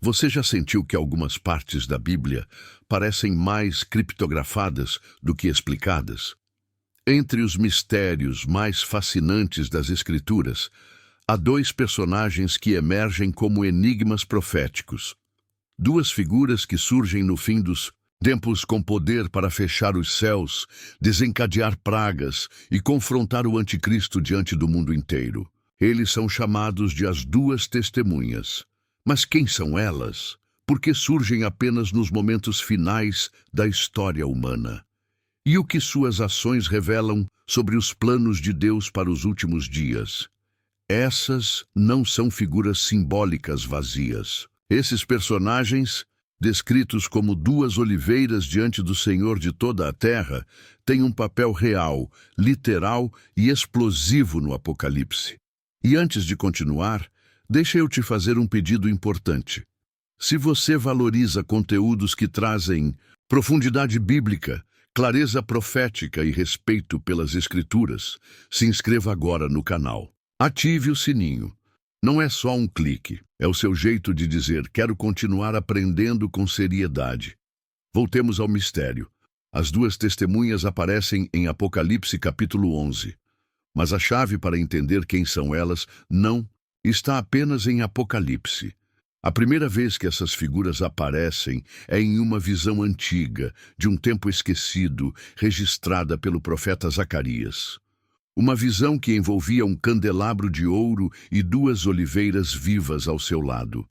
Você já sentiu que algumas partes da Bíblia parecem mais criptografadas do que explicadas? Entre os mistérios mais fascinantes das Escrituras, há dois personagens que emergem como enigmas proféticos. Duas figuras que surgem no fim dos tempos com poder para fechar os céus, desencadear pragas e confrontar o anticristo diante do mundo inteiro. Eles são chamados de as duas testemunhas. Mas quem são elas? Por que surgem apenas nos momentos finais da história humana? E o que suas ações revelam sobre os planos de Deus para os últimos dias? Essas não são figuras simbólicas vazias. Esses personagens, descritos como duas oliveiras diante do Senhor de toda a terra, têm um papel real, literal e explosivo no Apocalipse. E antes de continuar, deixa eu te fazer um pedido importante. Se você valoriza conteúdos que trazem profundidade bíblica, clareza profética e respeito pelas Escrituras, se inscreva agora no canal. Ative o sininho. Não é só um clique, é o seu jeito de dizer: quero continuar aprendendo com seriedade. Voltemos ao mistério. As duas testemunhas aparecem em Apocalipse capítulo 11. Mas a chave para entender quem são elas não está apenas em Apocalipse. A primeira vez que essas figuras aparecem é em uma visão antiga, de um tempo esquecido, registrada pelo profeta Zacarias. Uma visão que envolvia um candelabro de ouro e duas oliveiras vivas ao seu lado.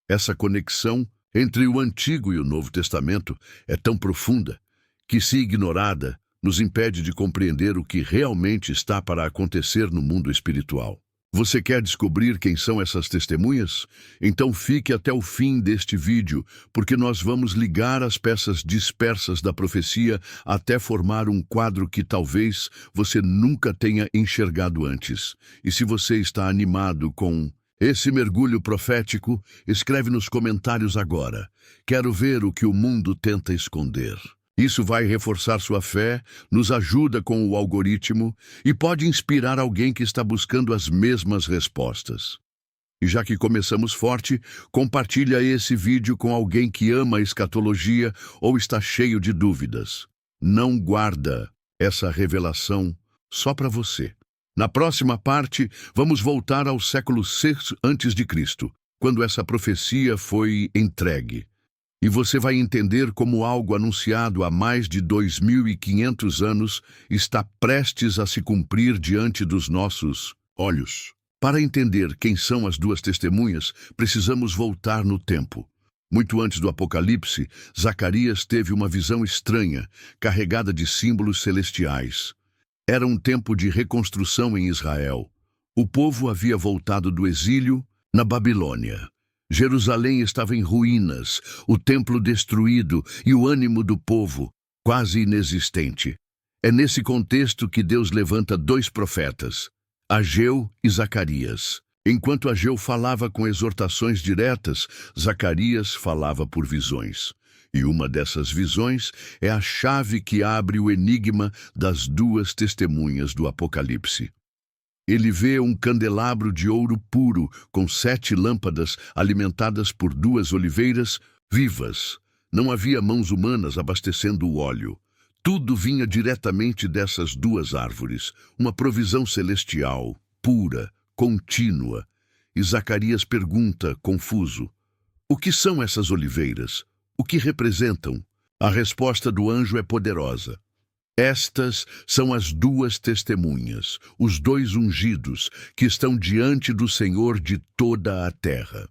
Essa conexão entre o Antigo e o Novo Testamento é tão profunda que, se ignorada, nos impede de compreender o que realmente está para acontecer no mundo espiritual. Você quer descobrir quem são essas testemunhas? Então fique até o fim deste vídeo, porque nós vamos ligar as peças dispersas da profecia até formar um quadro que talvez você nunca tenha enxergado antes. E se você está animado com esse mergulho profético, escreve nos comentários agora. Quero ver o que o mundo tenta esconder. Isso vai reforçar sua fé, nos ajuda com o algoritmo e pode inspirar alguém que está buscando as mesmas respostas. E já que começamos forte, compartilha esse vídeo com alguém que ama a escatologia ou está cheio de dúvidas. Não guarda essa revelação só para você. Na próxima parte, vamos voltar ao século VI a.C., quando essa profecia foi entregue. E você vai entender como algo anunciado há mais de 2.500 anos está prestes a se cumprir diante dos nossos olhos. Para entender quem são as duas testemunhas, precisamos voltar no tempo. Muito antes do Apocalipse, Zacarias teve uma visão estranha, carregada de símbolos celestiais. Era um tempo de reconstrução em Israel. O povo havia voltado do exílio na Babilônia. Jerusalém estava em ruínas, o templo destruído e o ânimo do povo quase inexistente. É nesse contexto que Deus levanta dois profetas, Ageu e Zacarias. Enquanto Ageu falava com exortações diretas, Zacarias falava por visões. E uma dessas visões é a chave que abre o enigma das duas testemunhas do Apocalipse. Ele vê um candelabro de ouro puro, com 7 lâmpadas alimentadas por duas oliveiras vivas. Não havia mãos humanas abastecendo o óleo. Tudo vinha diretamente dessas duas árvores, uma provisão celestial, pura, contínua. E Zacarias pergunta, confuso: o que são essas oliveiras? O que representam? A resposta do anjo é poderosa. Estas são as duas testemunhas, os dois ungidos, que estão diante do Senhor de toda a terra.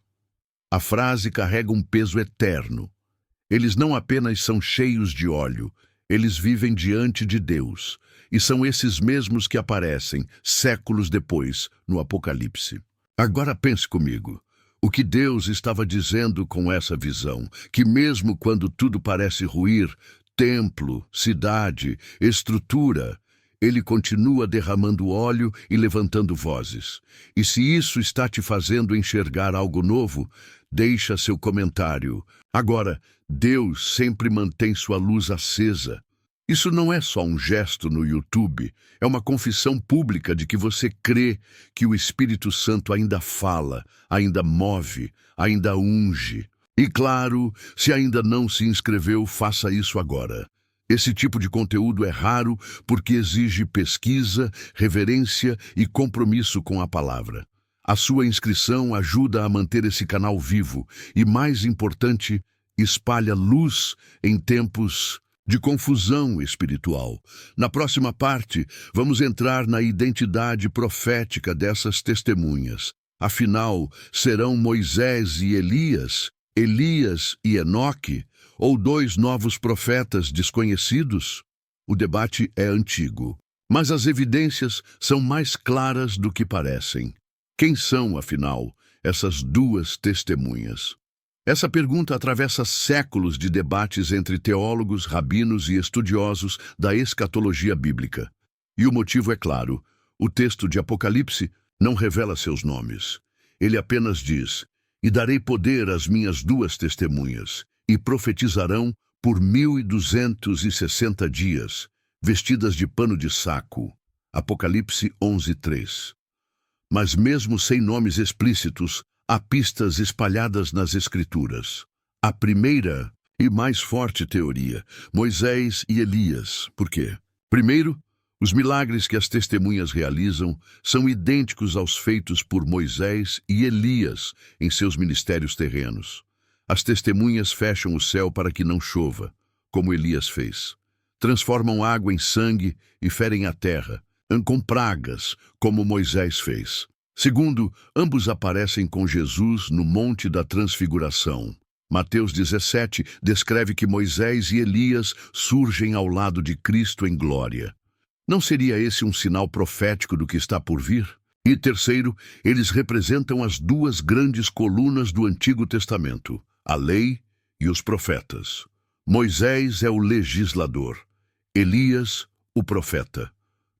A frase carrega um peso eterno. Eles não apenas são cheios de óleo, eles vivem diante de Deus, e são esses mesmos que aparecem, séculos depois, no Apocalipse. Agora pense comigo. O que Deus estava dizendo com essa visão, que mesmo quando tudo parece ruir, templo, cidade, estrutura, ele continua derramando óleo e levantando vozes. E se isso está te fazendo enxergar algo novo, deixa seu comentário. Agora, Deus sempre mantém sua luz acesa. Isso não é só um gesto no YouTube, é uma confissão pública de que você crê que o Espírito Santo ainda fala, ainda move, ainda unge. E claro, se ainda não se inscreveu, faça isso agora. Esse tipo de conteúdo é raro porque exige pesquisa, reverência e compromisso com a palavra. A sua inscrição ajuda a manter esse canal vivo e, mais importante, espalha luz em tempos de confusão espiritual. Na próxima parte, vamos entrar na identidade profética dessas testemunhas. Afinal, serão Moisés e Elias, Elias e Enoque, ou dois novos profetas desconhecidos? O debate é antigo, mas as evidências são mais claras do que parecem. Quem são, afinal, essas duas testemunhas? Essa pergunta atravessa séculos de debates entre teólogos, rabinos e estudiosos da escatologia bíblica. E o motivo é claro: o texto de Apocalipse não revela seus nomes. Ele apenas diz: "E darei poder às minhas duas testemunhas, e profetizarão por 1260 dias, vestidas de pano de saco." Apocalipse 11:3. Mas mesmo sem nomes explícitos, há pistas espalhadas nas Escrituras. A primeira e mais forte teoria: Moisés e Elias. Por quê? Primeiro, os milagres que as testemunhas realizam são idênticos aos feitos por Moisés e Elias em seus ministérios terrenos. As testemunhas fecham o céu para que não chova, como Elias fez. Transformam água em sangue e ferem a terra, com pragas, como Moisés fez. Segundo, ambos aparecem com Jesus no Monte da Transfiguração. Mateus 17 descreve que Moisés e Elias surgem ao lado de Cristo em glória. Não seria esse um sinal profético do que está por vir? E terceiro, eles representam as duas grandes colunas do Antigo Testamento, a lei e os profetas. Moisés é o legislador, Elias, o profeta.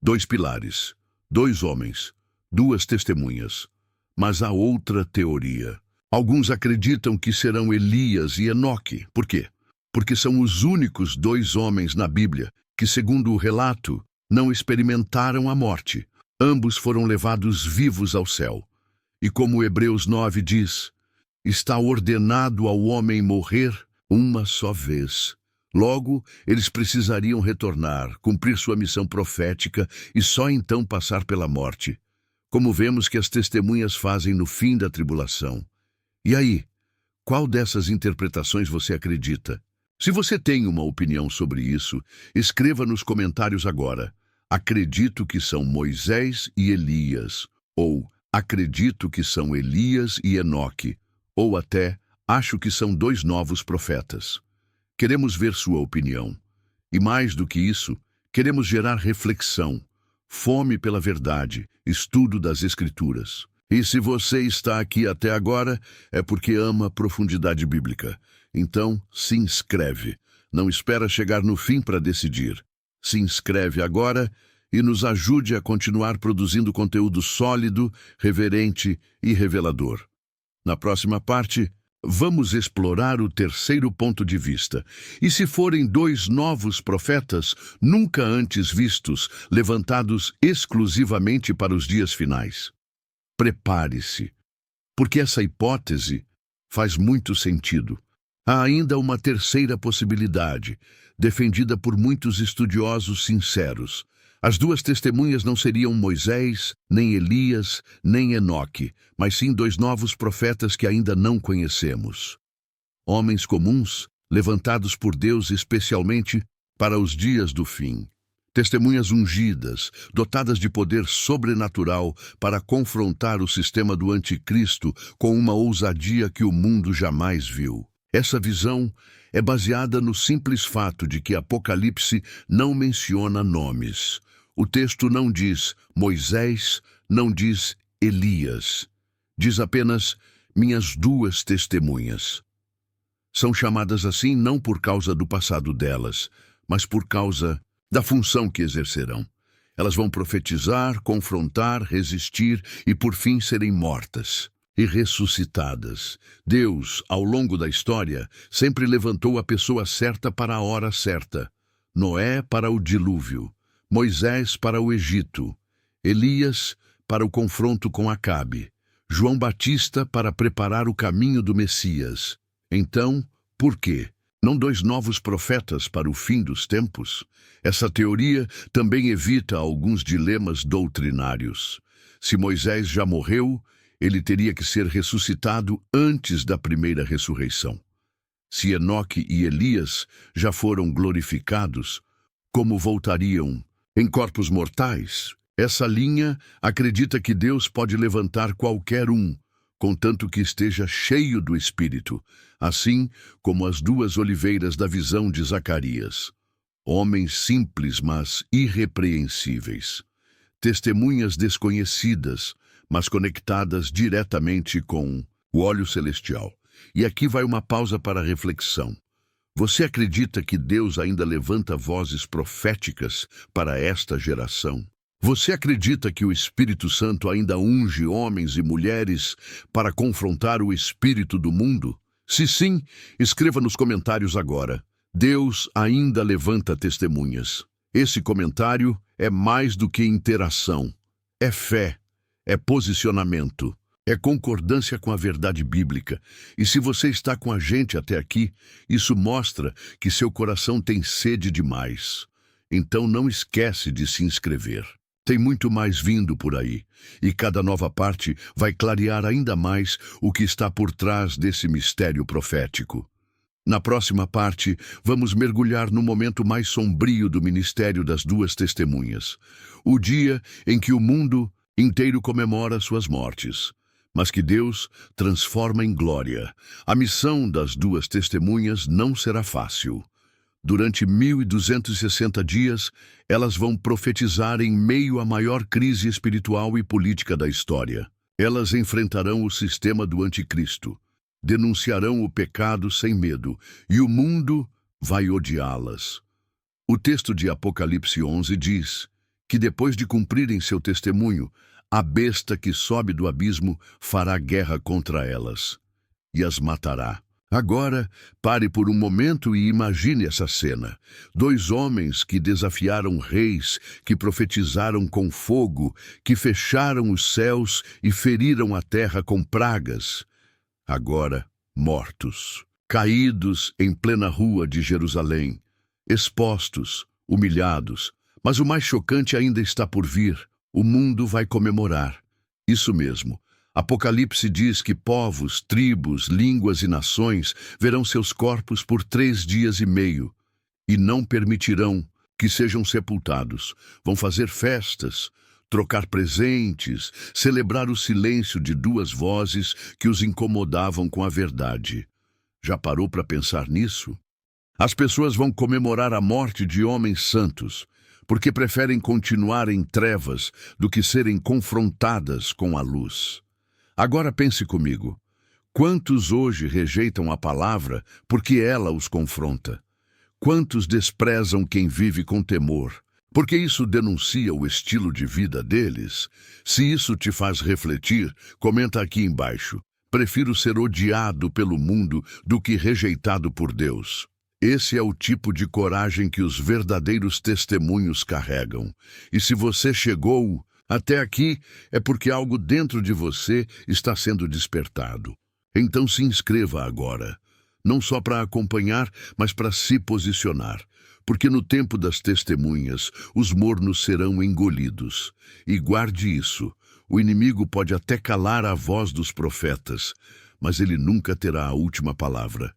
Dois pilares, dois homens, duas testemunhas. Mas há outra teoria. Alguns acreditam que serão Elias e Enoque. Por quê? Porque são os únicos dois homens na Bíblia que, segundo o relato, não experimentaram a morte. Ambos foram levados vivos ao céu. E como Hebreus 9 diz, está ordenado ao homem morrer uma só vez. Logo, eles precisariam retornar, cumprir sua missão profética e só então passar pela morte, como vemos que as testemunhas fazem no fim da tribulação. E aí, qual dessas interpretações você acredita? Se você tem uma opinião sobre isso, escreva nos comentários agora: acredito que são Moisés e Elias, ou acredito que são Elias e Enoque, ou até acho que são dois novos profetas. Queremos ver sua opinião. E mais do que isso, queremos gerar reflexão, fome pela verdade, estudo das Escrituras. E se você está aqui até agora, é porque ama a profundidade bíblica. Então, se inscreve. Não espera chegar no fim para decidir. Se inscreve agora e nos ajude a continuar produzindo conteúdo sólido, reverente e revelador. Na próxima parte, vamos explorar o terceiro ponto de vista. E se forem dois novos profetas, nunca antes vistos, levantados exclusivamente para os dias finais? Prepare-se, porque essa hipótese faz muito sentido. Há ainda uma terceira possibilidade, defendida por muitos estudiosos sinceros. As duas testemunhas não seriam Moisés, nem Elias, nem Enoque, mas sim dois novos profetas que ainda não conhecemos. Homens comuns, levantados por Deus especialmente para os dias do fim. Testemunhas ungidas, dotadas de poder sobrenatural para confrontar o sistema do anticristo com uma ousadia que o mundo jamais viu. Essa visão é baseada no simples fato de que Apocalipse não menciona nomes. O texto não diz Moisés, não diz Elias. Diz apenas minhas duas testemunhas. São chamadas assim não por causa do passado delas, mas por causa da função que exercerão. Elas vão profetizar, confrontar, resistir e por fim serem mortas e ressuscitadas. Deus, ao longo da história, sempre levantou a pessoa certa para a hora certa. Noé para o dilúvio, Moisés para o Egito, Elias para o confronto com Acabe, João Batista para preparar o caminho do Messias. Então, por quê? Não dois novos profetas para o fim dos tempos? Essa teoria também evita alguns dilemas doutrinários. Se Moisés já morreu, ele teria que ser ressuscitado antes da primeira ressurreição. Se Enoque e Elias já foram glorificados, como voltariam em corpos mortais? Essa linha acredita que Deus pode levantar qualquer um, contanto que esteja cheio do Espírito, assim como as duas oliveiras da visão de Zacarias. Homens simples, mas irrepreensíveis. Testemunhas desconhecidas, mas conectadas diretamente com o óleo celestial. E aqui vai uma pausa para a reflexão. Você acredita que Deus ainda levanta vozes proféticas para esta geração? Você acredita que o Espírito Santo ainda unge homens e mulheres para confrontar o espírito do mundo? Se sim, escreva nos comentários agora. Deus ainda levanta testemunhas. Esse comentário é mais do que interação. É fé, é posicionamento, é concordância com a verdade bíblica. E se você está com a gente até aqui, isso mostra que seu coração tem sede demais. Então não esquece de se inscrever. Tem muito mais vindo por aí, e cada nova parte vai clarear ainda mais o que está por trás desse mistério profético. Na próxima parte, vamos mergulhar no momento mais sombrio do ministério das duas testemunhas, o dia em que o mundo inteiro comemora suas mortes, mas que Deus transforma em glória. A missão das duas testemunhas não será fácil. Durante 1260 dias, elas vão profetizar em meio à maior crise espiritual e política da história. Elas enfrentarão o sistema do anticristo, denunciarão o pecado sem medo, e o mundo vai odiá-las. O texto de Apocalipse 11 diz que depois de cumprirem seu testemunho, a besta que sobe do abismo fará guerra contra elas e as matará. Agora, pare por um momento e imagine essa cena. Dois homens que desafiaram reis, que profetizaram com fogo, que fecharam os céus e feriram a terra com pragas. Agora, mortos, caídos em plena rua de Jerusalém, expostos, humilhados. Mas o mais chocante ainda está por vir. O mundo vai comemorar. Isso mesmo. Apocalipse diz que povos, tribos, línguas e nações verão seus corpos por 3 dias e meio e não permitirão que sejam sepultados. Vão fazer festas, trocar presentes, celebrar o silêncio de duas vozes que os incomodavam com a verdade. Já parou para pensar nisso? As pessoas vão comemorar a morte de homens santos, porque preferem continuar em trevas do que serem confrontadas com a luz. Agora pense comigo. Quantos hoje rejeitam a palavra porque ela os confronta? Quantos desprezam quem vive com temor? Porque isso denuncia o estilo de vida deles? Se isso te faz refletir, comenta aqui embaixo. Prefiro ser odiado pelo mundo do que rejeitado por Deus. Esse é o tipo de coragem que os verdadeiros testemunhos carregam. E se você chegou até aqui, é porque algo dentro de você está sendo despertado. Então se inscreva agora, não só para acompanhar, mas para se posicionar. Porque no tempo das testemunhas, os mornos serão engolidos. E guarde isso, o inimigo pode até calar a voz dos profetas, mas ele nunca terá a última palavra.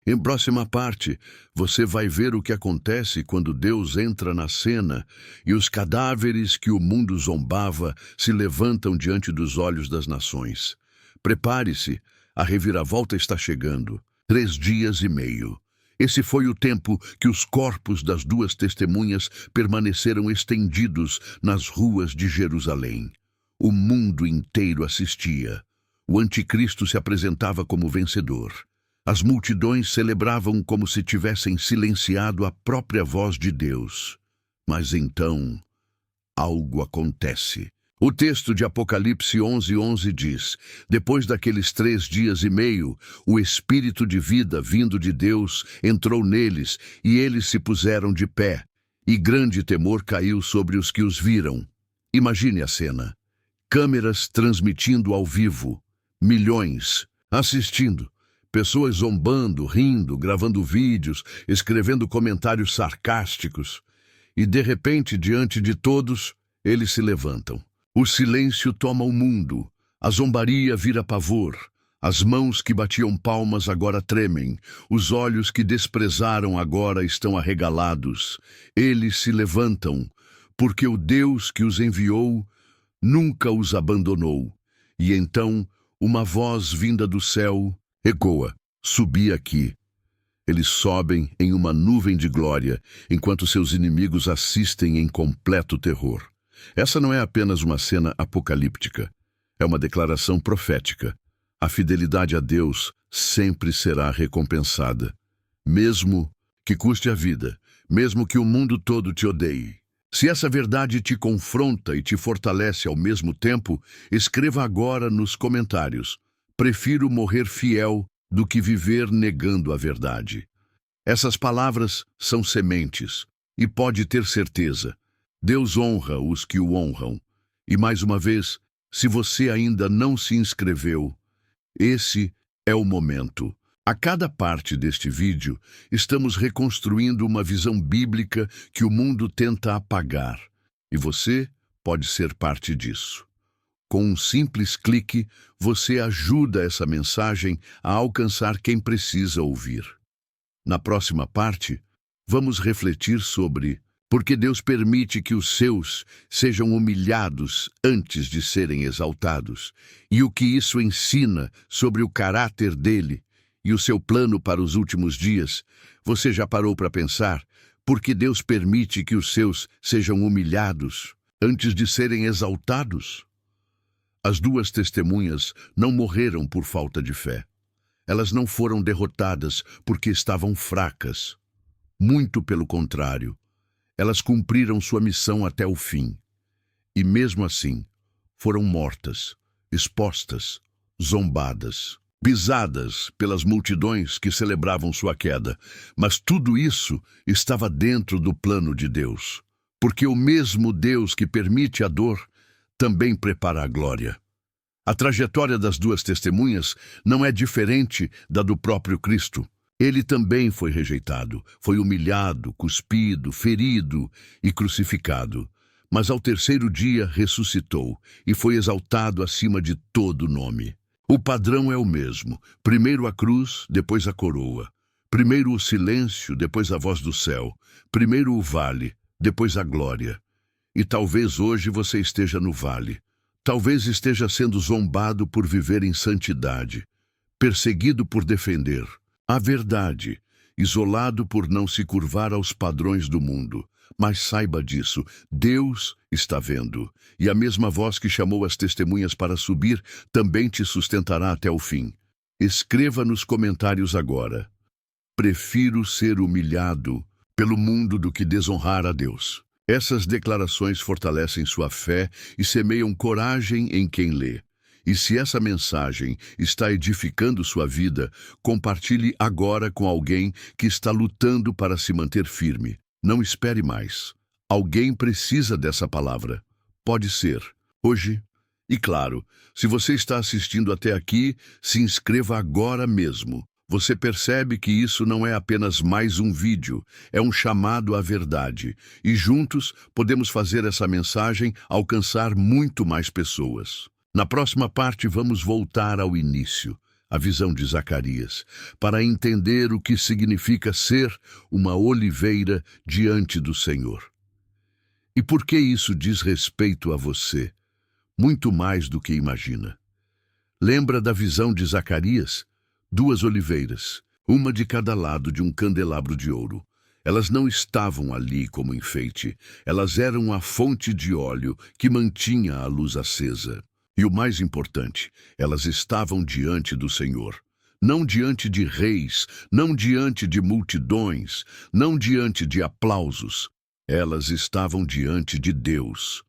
Em próxima parte, você vai ver o que acontece quando Deus entra na cena e os cadáveres que o mundo zombava se levantam diante dos olhos das nações. Prepare-se, a reviravolta está chegando. 3 dias e meio. Esse foi o tempo que os corpos das duas testemunhas permaneceram estendidos nas ruas de Jerusalém. O mundo inteiro assistia. O anticristo se apresentava como vencedor. As multidões celebravam como se tivessem silenciado a própria voz de Deus. Mas então, algo acontece. O texto de Apocalipse 11:11 diz: depois daqueles 3 dias e meio, o Espírito de vida vindo de Deus entrou neles, e eles se puseram de pé, e grande temor caiu sobre os que os viram. Imagine a cena. Câmeras transmitindo ao vivo, milhões assistindo, Pessoas zombando, rindo, gravando vídeos, escrevendo comentários sarcásticos. E, de repente, diante de todos, eles se levantam. O silêncio toma o mundo. A zombaria vira pavor. As mãos que batiam palmas agora tremem. Os olhos que desprezaram agora estão arregalados. Eles se levantam, porque o Deus que os enviou nunca os abandonou. E então, uma voz vinda do céu ecoa: subi aqui. Eles sobem em uma nuvem de glória, enquanto seus inimigos assistem em completo terror. Essa não é apenas uma cena apocalíptica. É uma declaração profética. A fidelidade a Deus sempre será recompensada, mesmo que custe a vida, mesmo que o mundo todo te odeie. Se essa verdade te confronta e te fortalece ao mesmo tempo, escreva agora nos comentários: prefiro morrer fiel do que viver negando a verdade. Essas palavras são sementes, e pode ter certeza, Deus honra os que o honram. E mais uma vez, se você ainda não se inscreveu, esse é o momento. A cada parte deste vídeo, estamos reconstruindo uma visão bíblica que o mundo tenta apagar. E você pode ser parte disso. Com um simples clique, você ajuda essa mensagem a alcançar quem precisa ouvir. Na próxima parte, vamos refletir sobre por que Deus permite que os seus sejam humilhados antes de serem exaltados, e o que isso ensina sobre o caráter dele e o seu plano para os últimos dias. Você já parou para pensar por que Deus permite que os seus sejam humilhados antes de serem exaltados? As duas testemunhas não morreram por falta de fé. Elas não foram derrotadas porque estavam fracas. Muito pelo contrário. Elas cumpriram sua missão até o fim. E mesmo assim, foram mortas, expostas, zombadas, pisadas pelas multidões que celebravam sua queda. Mas tudo isso estava dentro do plano de Deus. Porque o mesmo Deus que permite a dor também prepara a glória. A trajetória das duas testemunhas não é diferente da do próprio Cristo. Ele também foi rejeitado, foi humilhado, cuspido, ferido e crucificado. Mas ao terceiro dia ressuscitou e foi exaltado acima de todo nome. O padrão é o mesmo. Primeiro a cruz, depois a coroa. Primeiro o silêncio, depois a voz do céu. Primeiro o vale, depois a glória. E talvez hoje você esteja no vale. Talvez esteja sendo zombado por viver em santidade, perseguido por defender a verdade, isolado por não se curvar aos padrões do mundo. Mas saiba disso, Deus está vendo, e a mesma voz que chamou as testemunhas para subir também te sustentará até o fim. Escreva nos comentários agora: prefiro ser humilhado pelo mundo do que desonrar a Deus. Essas declarações fortalecem sua fé e semeiam coragem em quem lê. E se essa mensagem está edificando sua vida, compartilhe agora com alguém que está lutando para se manter firme. Não espere mais. Alguém precisa dessa palavra. Pode ser hoje. E claro, se você está assistindo até aqui, se inscreva agora mesmo. Você percebe que isso não é apenas mais um vídeo, é um chamado à verdade. E juntos podemos fazer essa mensagem alcançar muito mais pessoas. Na próxima parte vamos voltar ao início, a visão de Zacarias, para entender o que significa ser uma oliveira diante do Senhor. E por que isso diz respeito a você? Muito mais do que imagina. Lembra da visão de Zacarias? 2 oliveiras, uma de cada lado de um candelabro de ouro. Elas não estavam ali como enfeite, elas eram a fonte de óleo que mantinha a luz acesa. E o mais importante, elas estavam diante do Senhor. Não diante de reis, não diante de multidões, não diante de aplausos. Elas estavam diante de Deus.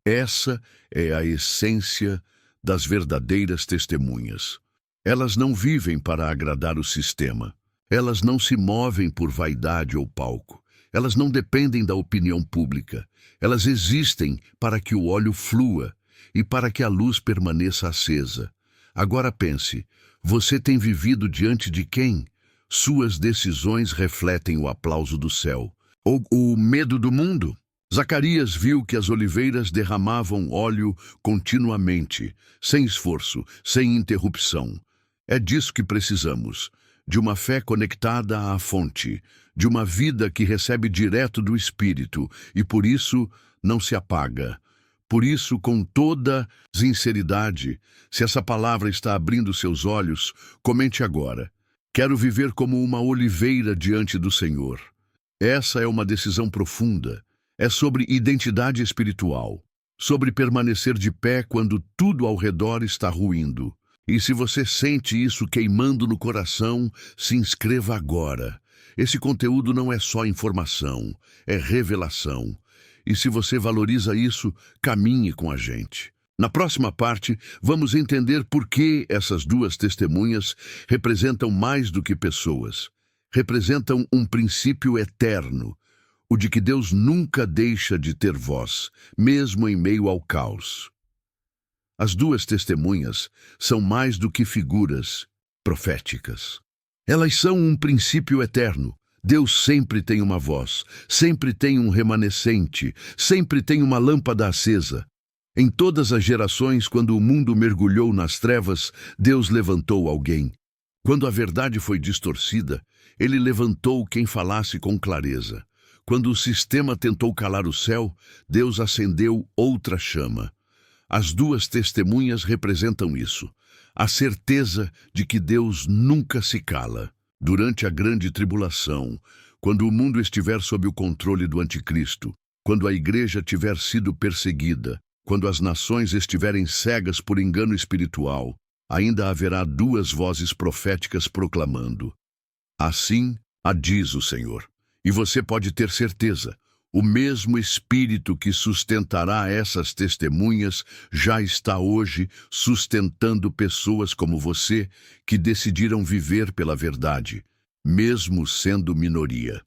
Essa é a essência das verdadeiras testemunhas. Elas não vivem para agradar o sistema. Elas não se movem por vaidade ou palco. Elas não dependem da opinião pública. Elas existem para que o óleo flua e para que a luz permaneça acesa. Agora pense, Você tem vivido diante de quem? Suas decisões refletem o aplauso do céu ou o medo do mundo? Zacarias viu que as oliveiras derramavam óleo continuamente, sem esforço, sem interrupção. É disso que precisamos, de uma fé conectada à fonte, de uma vida que recebe direto do Espírito e por isso não se apaga. Por isso, com toda sinceridade, se essa palavra está abrindo seus olhos, comente agora. Quero viver como uma oliveira diante do Senhor. Essa é uma decisão profunda. É sobre identidade espiritual, sobre permanecer de pé quando tudo ao redor está ruindo. E se você sente isso queimando no coração, se inscreva agora. Esse conteúdo não é só informação, é revelação. E se você valoriza isso, caminhe com a gente. Na próxima parte, vamos entender por que essas duas testemunhas representam mais do que pessoas. Representam um princípio eterno, o de que Deus nunca deixa de ter voz, mesmo em meio ao caos. As duas testemunhas são mais do que figuras proféticas. Elas são um princípio eterno. Deus sempre tem uma voz, sempre tem um remanescente, sempre tem uma lâmpada acesa. Em todas as gerações, quando o mundo mergulhou nas trevas, Deus levantou alguém. Quando a verdade foi distorcida, Ele levantou quem falasse com clareza. Quando o sistema tentou calar o céu, Deus acendeu outra chama. As duas testemunhas representam isso, a certeza de que Deus nunca se cala. Durante a grande tribulação, quando o mundo estiver sob o controle do anticristo, quando a igreja tiver sido perseguida, quando as nações estiverem cegas por engano espiritual, ainda haverá duas vozes proféticas proclamando: assim a diz o Senhor. E você pode ter certeza, o mesmo Espírito que sustentará essas testemunhas já está hoje sustentando pessoas como você que decidiram viver pela verdade, mesmo sendo minoria.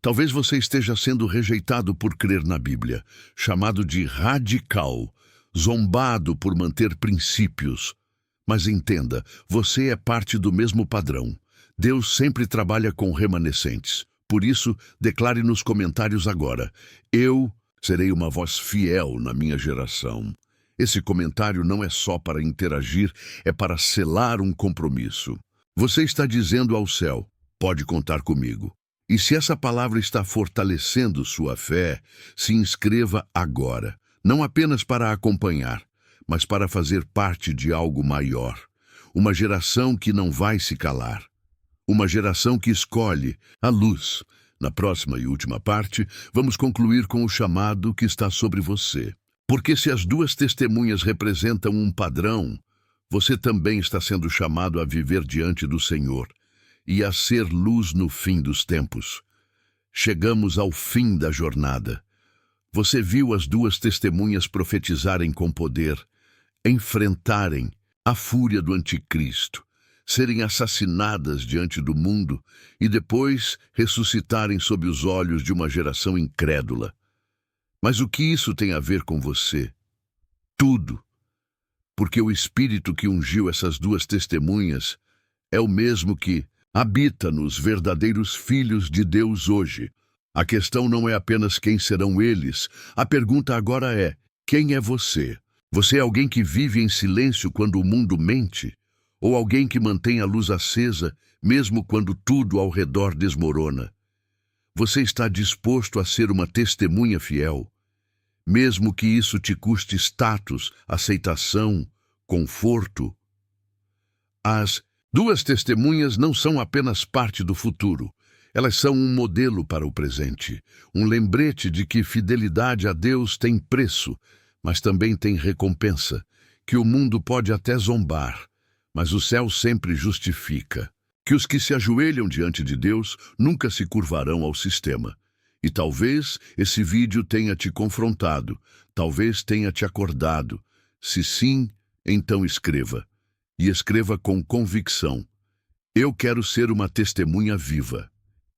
Talvez você esteja sendo rejeitado por crer na Bíblia, chamado de radical, zombado por manter princípios. Mas entenda, você é parte do mesmo padrão. Deus sempre trabalha com remanescentes. Por isso, declare nos comentários agora: eu serei uma voz fiel na minha geração. Esse comentário não é só para interagir, é para selar um compromisso. Você está dizendo ao céu: pode contar comigo. E se essa palavra está fortalecendo sua fé, se inscreva agora, não apenas para acompanhar, mas para fazer parte de algo maior. Uma geração que não vai se calar. Uma geração que escolhe a luz. Na próxima e última parte, vamos concluir com o chamado que está sobre você. Porque se as duas testemunhas representam um padrão, você também está sendo chamado a viver diante do Senhor e a ser luz no fim dos tempos. Chegamos ao fim da jornada. Você viu as duas testemunhas profetizarem com poder, enfrentarem a fúria do anticristo, serem assassinadas diante do mundo e depois ressuscitarem sob os olhos de uma geração incrédula. Mas o que isso tem a ver com você? Tudo. Porque o Espírito que ungiu essas duas testemunhas é o mesmo que habita nos verdadeiros filhos de Deus hoje. A questão não é apenas quem serão eles. A pergunta agora é: quem é você? Você é alguém que vive em silêncio quando o mundo mente? Ou alguém que mantém a luz acesa, mesmo quando tudo ao redor desmorona? Você está disposto a ser uma testemunha fiel, mesmo que isso te custe status, aceitação, conforto? As duas testemunhas não são apenas parte do futuro. Elas são um modelo para o presente, um lembrete de que fidelidade a Deus tem preço, mas também tem recompensa, que o mundo pode até zombar, mas o céu sempre justifica, que os que se ajoelham diante de Deus nunca se curvarão ao sistema. E talvez esse vídeo tenha te confrontado, talvez tenha te acordado. Se sim, então escreva. E escreva com convicção: eu quero ser uma testemunha viva.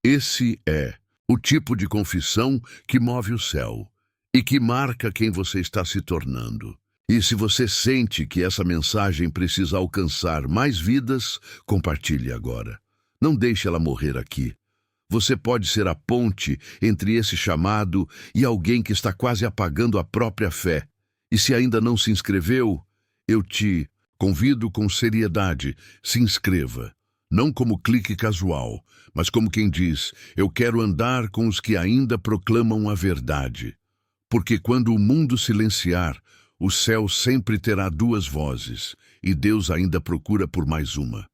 Esse é o tipo de confissão que move o céu e que marca quem você está se tornando. E se você sente que essa mensagem precisa alcançar mais vidas, compartilhe agora. Não deixe ela morrer aqui. Você pode ser a ponte entre esse chamado e alguém que está quase apagando a própria fé. E se ainda não se inscreveu, eu te convido com seriedade, se inscreva. Não como clique casual, mas como quem diz, eu quero andar com os que ainda proclamam a verdade. Porque quando o mundo silenciar, o céu sempre terá duas vozes, e Deus ainda procura por mais uma.